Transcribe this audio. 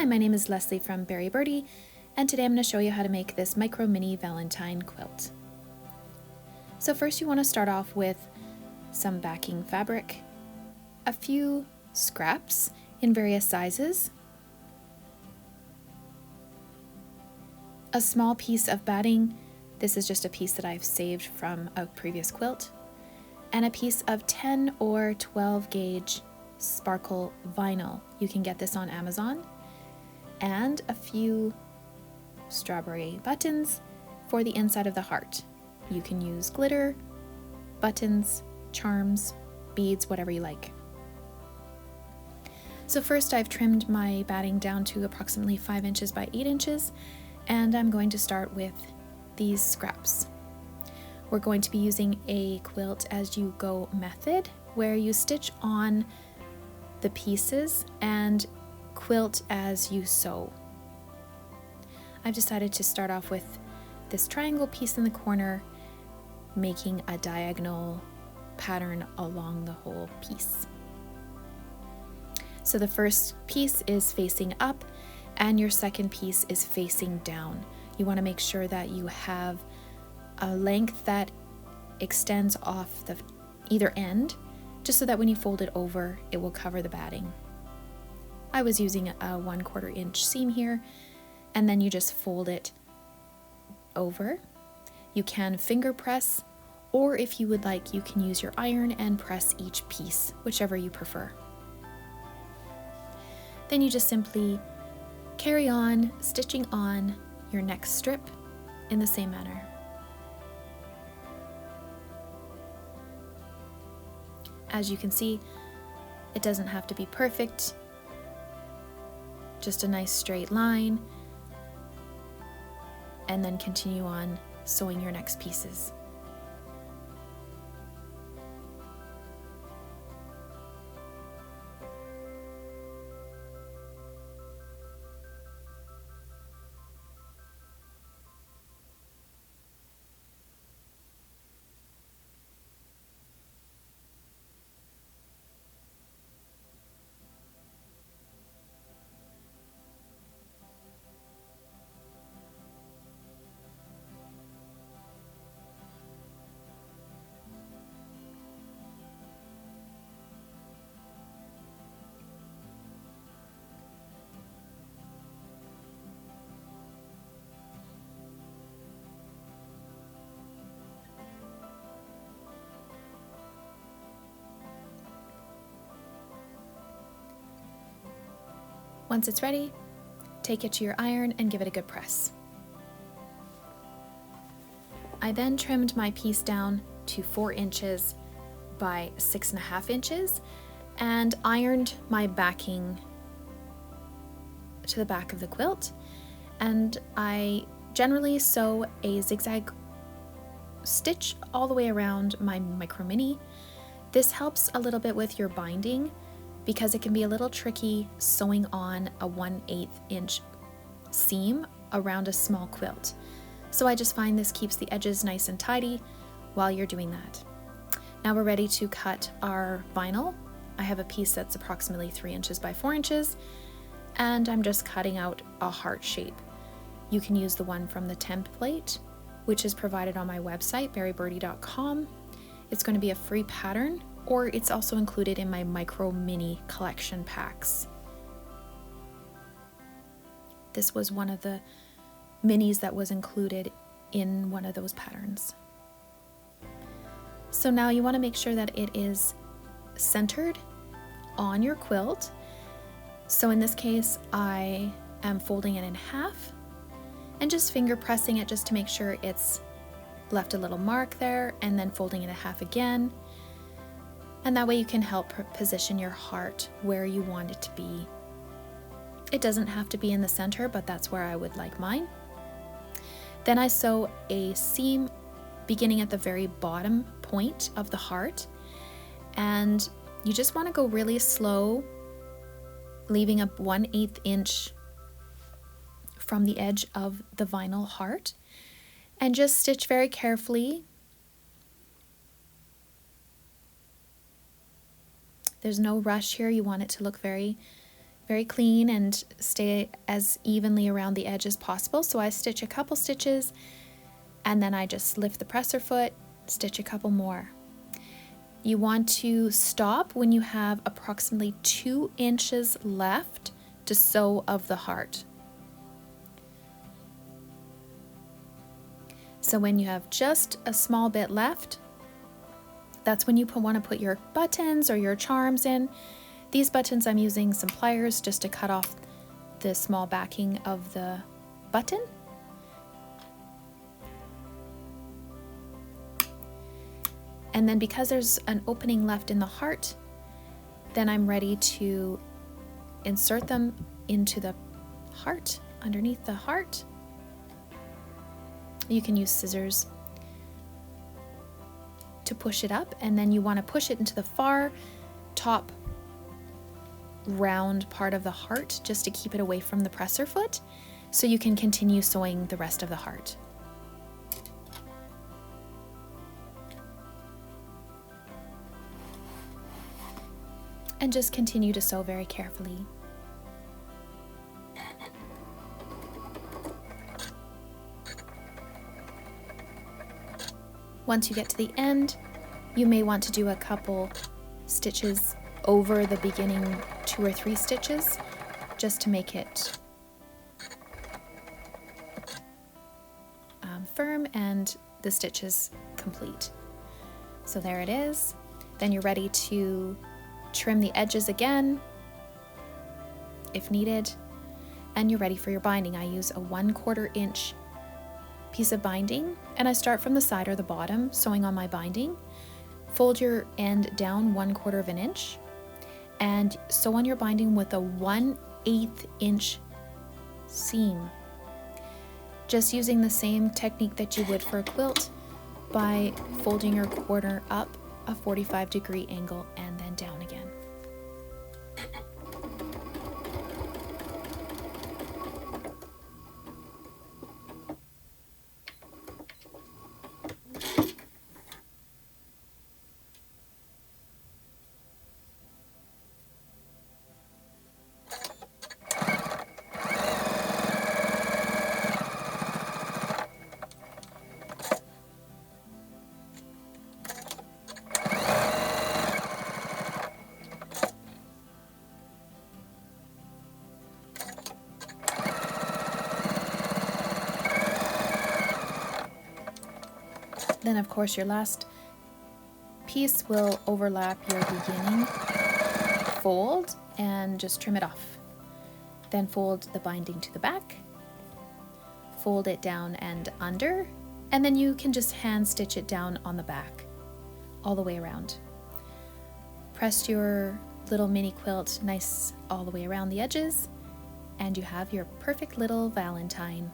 my name is Leslie from Berry Birdy, and today I'm going to show you how to make this micro mini Valentine quilt. So first you want to start off with some backing fabric, a few scraps in various sizes, a small piece of batting, this is just a piece that I've saved from a previous quilt, and a piece of 10 or 12 gauge sparkle vinyl. You can get this on Amazon. And a few strawberry buttons for the inside of the heart. You can use glitter, buttons, charms, beads, whatever you like. So first I've trimmed my batting down to approximately 5 inches by 8 inches, and I'm going to start with these scraps. We're going to be using a quilt as you go method, where you stitch on the pieces and quilt as you sew. I've decided to start off with this triangle piece in the corner, making a diagonal pattern along the whole piece. So the first piece is facing up and your second piece is facing down. You want to make sure that you have a length that extends off the either end, just so that when you fold it over, it will cover the batting. I was using a 1/4 inch seam here, and then you just fold it over. You can finger press, or if you would like, you can use your iron and press each piece, whichever you prefer. Then you just simply carry on stitching on your next strip in the same manner. As you can see, it doesn't have to be perfect, just a nice straight line, and then continue on sewing your next pieces. Once it's ready, take it to your iron and give it a good press. I then trimmed my piece down to 4 inches by 6.5 inches and ironed my backing to the back of the quilt. And I generally sew a zigzag stitch all the way around my micro mini. This helps a little bit with your binding, because it can be a little tricky sewing on a 1/8 inch seam around a small quilt. So I just find this keeps the edges nice and tidy while you're doing that. Now we're ready to cut our vinyl. I have a piece that's approximately 3 inches by 4 inches, and I'm just cutting out a heart shape. You can use the one from the template, which is provided on my website, berrybirdy.com. It's going to be a free pattern, or it's also included in my micro mini collection packs. This was one of the minis that was included in one of those patterns. So now you want to make sure that it is centered on your quilt. So in this case, I am folding it in half and just finger pressing it just to make sure it's left a little mark there, and then folding it in half again. And that way you can help position your heart where you want it to be. It doesn't have to be in the center, but that's where I would like mine. Then I sew a seam beginning at the very bottom point of the heart. And you just want to go really slow, leaving a 1/8 inch from the edge of the vinyl heart. And just stitch very carefully. There's no rush here. You want it to look very very clean and stay as evenly around the edge as possible. So I stitch a couple stitches and then I just lift the presser foot, stitch a couple more. You want to stop when you have approximately 2 inches left to sew of the heart. So when you have just a small bit left, that's when you want to put your buttons or your charms in. These buttons, I'm using some pliers just to cut off the small backing of the button. And then because there's an opening left in the heart, then I'm ready to insert them into the heart, underneath the heart. You can use scissors to push it up, and then you want to push it into the far top round part of the heart just to keep it away from the presser foot so you can continue sewing the rest of the heart. And just continue to sew very carefully. Once you get to the end, you may want to do a couple stitches over the beginning 2 or 3 stitches just to make it firm and the stitches complete. So there it is. Then you're ready to trim the edges again if needed, and you're ready for your binding. I use a 1/4 inch piece of binding, and I start from the side or the bottom sewing on my binding. Fold your end down 1/4 inch and sew on your binding with a 1/8 inch seam, just using the same technique that you would for a quilt by folding your corner up a 45-degree angle and then down again. Then of course your last piece will overlap your beginning fold and just trim it off. Then fold the binding to the back, fold it down and under, and then you can just hand stitch it down on the back all the way around. Press your little mini quilt nice all the way around the edges, and you have your perfect little Valentine.